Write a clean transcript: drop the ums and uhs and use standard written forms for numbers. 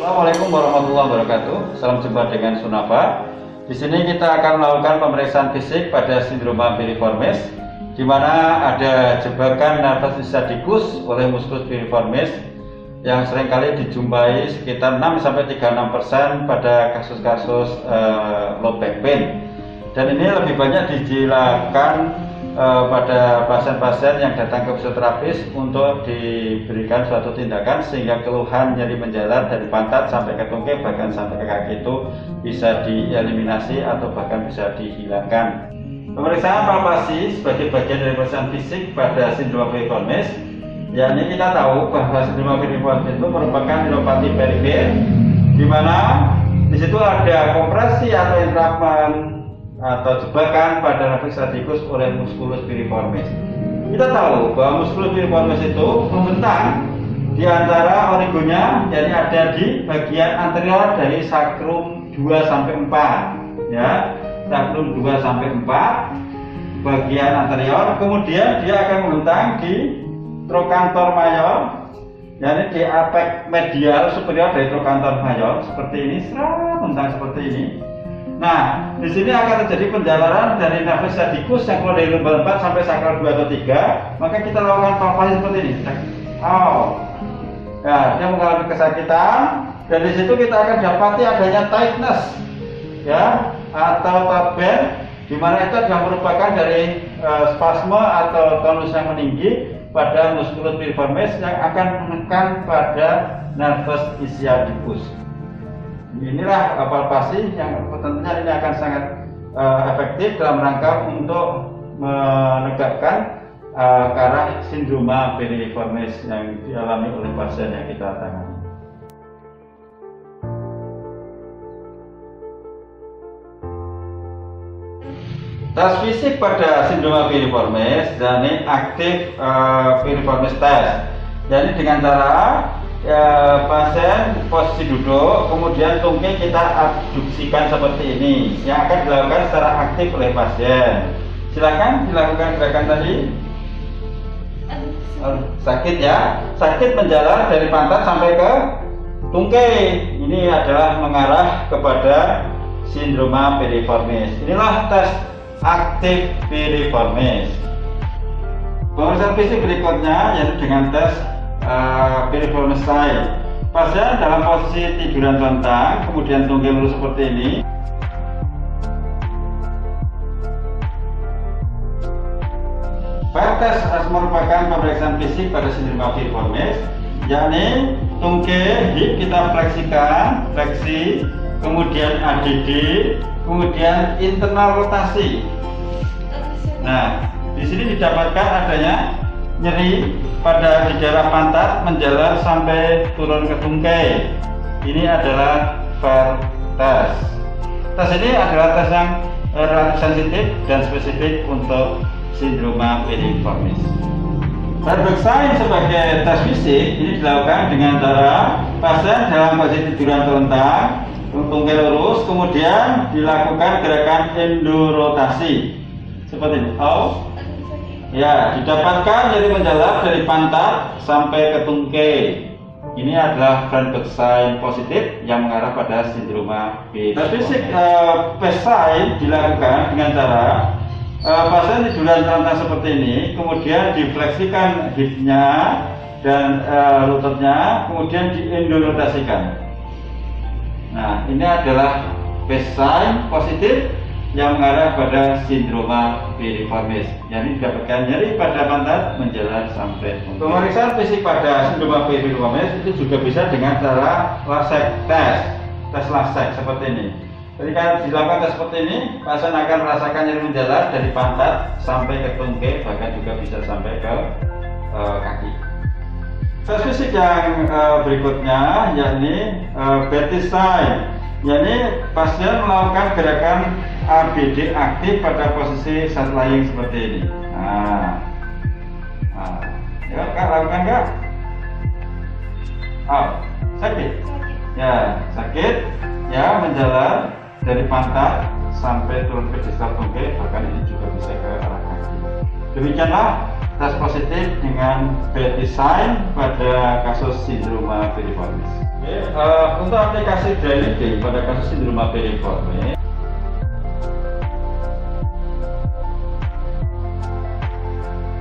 Assalamualaikum warahmatullahi wabarakatuh. Salam jumpa dengan Sunava. Di sini kita akan melakukan pemeriksaan fisik pada sindroma piriformis, di mana ada jebakan nervus sciaticus oleh musculus piriformis yang seringkali dijumpai sekitar 6-36% pada kasus-kasus low back pain. Dan ini lebih banyak dilakukan pada pasien-pasien yang datang ke fisioterapis untuk diberikan suatu tindakan sehingga keluhan nyeri menjalar dari pantat sampai ke tungkai bahkan sampai ke kaki itu bisa dieliminasi atau bahkan bisa dihilangkan. Pemeriksaan palpasi sebagai bagian dari pemeriksaan fisik pada sindroma piriformis, yakni kita tahu bahwa sindroma piriformis itu merupakan neuropati perifer, di mana di situ ada kompresi atau entrapment atau jebakan pada nervus sciaticus oleh musculus piriformis. Kita tahu bahwa musculus piriformis itu membentang di antara origonya, yakni ada di bagian anterior dari sacrum 2-4, ya, sacrum 2-4 bagian anterior. Kemudian dia akan membentang di trochanter major, yakni di apex medial superior dari trochanter major seperti ini, membentang seperti ini. Nah, di sini akan terjadi penjalaran dari nervus sciaticus yang keluar dari lumbal 4 sampai sakral 2 atau 3. Maka kita lakukan palpasi seperti ini. Nah, dia mengalami kesakitan, dan di situ kita akan dapati adanya tightness, ya, atau taben, di mana itu adalah merupakan dari spasme atau tonus yang meninggi pada musculus piriformis yang akan menekan pada nervus sciaticus. Inilah palpasi yang tentunya ini akan sangat efektif dalam rangka untuk menegakkan ke arah sindroma piriformis yang dialami oleh pasien yang kita tangani. Tes fisik pada sindroma piriformis, yakni aktif piriformis test, yakni dengan cara pasien posisi duduk, kemudian tungkai kita abduksikan seperti ini, yang akan dilakukan secara aktif oleh pasien. Silakan dilakukan gerakan tadi. Sakit ya, sakit menjalar dari pantat sampai ke tungkai. Ini adalah mengarah kepada sindroma piriformis. Inilah tes aktif piriformis. Pemeriksaan fisik berikutnya yaitu dengan tes piriformis style. Pasien dalam posisi tiduran telentang, kemudian tungkai lurus seperti ini. File test merupakan pemeriksaan fisik pada sindroma piriformis, yakni tungkai hip kita fleksikan, fleksi, kemudian ADD, kemudian internal rotasi. Nah, di sini didapatkan adanya nyeri pada di daerah pantat menjalar sampai turun ke tungkai. Ini adalah file test. Tes ini adalah tes yang relatif sensitif dan spesifik untuk sindroma piriformis. Verbeck sign sebagai tes fisik ini dilakukan dengan cara pasien dalam posisi tiduran telentang, tungkai lurus, kemudian dilakukan gerakan endorotasi seperti ini. Ya, didapatkan nyeri menjalar dari pantat sampai ke tungkai. Ini adalah Verbeck sign positif yang mengarah pada sindroma piriformis. Tes fisik sign dilakukan dengan cara pasien tiduran telentang seperti ini, kemudian difleksikan hipnya dan lututnya, kemudian diendorotasikan. Nah, ini adalah sign positif yang mengarah pada sindroma piriformis, yakni didapatkan nyeri pada pantat menjalar sampai tungkai. Pemeriksaan fisik pada sindroma piriformis itu juga bisa dengan cara Lasek test, tes Lasek seperti ini. Ketika dilakukan tes seperti ini, pasien akan merasakan nyeri menjalar dari pantat sampai ke tungkai, bahkan juga bisa sampai ke kaki. Tes fisik yang berikutnya yakni Betty sign, yakni pasien melakukan gerakan ABD aktif pada posisi side lying seperti ini. Ya, Kak, lakukan Kak. Sakit? Ya, sakit. Ya, menjalar dari pantat sampai turun ke distal tungkai, bahkan ini juga bisa ke arah kaki. Demikianlah tes positif dengan bad design pada kasus sindroma piriformis. Oke, untuk aplikasi Braille pada kasus sindroma piriformis,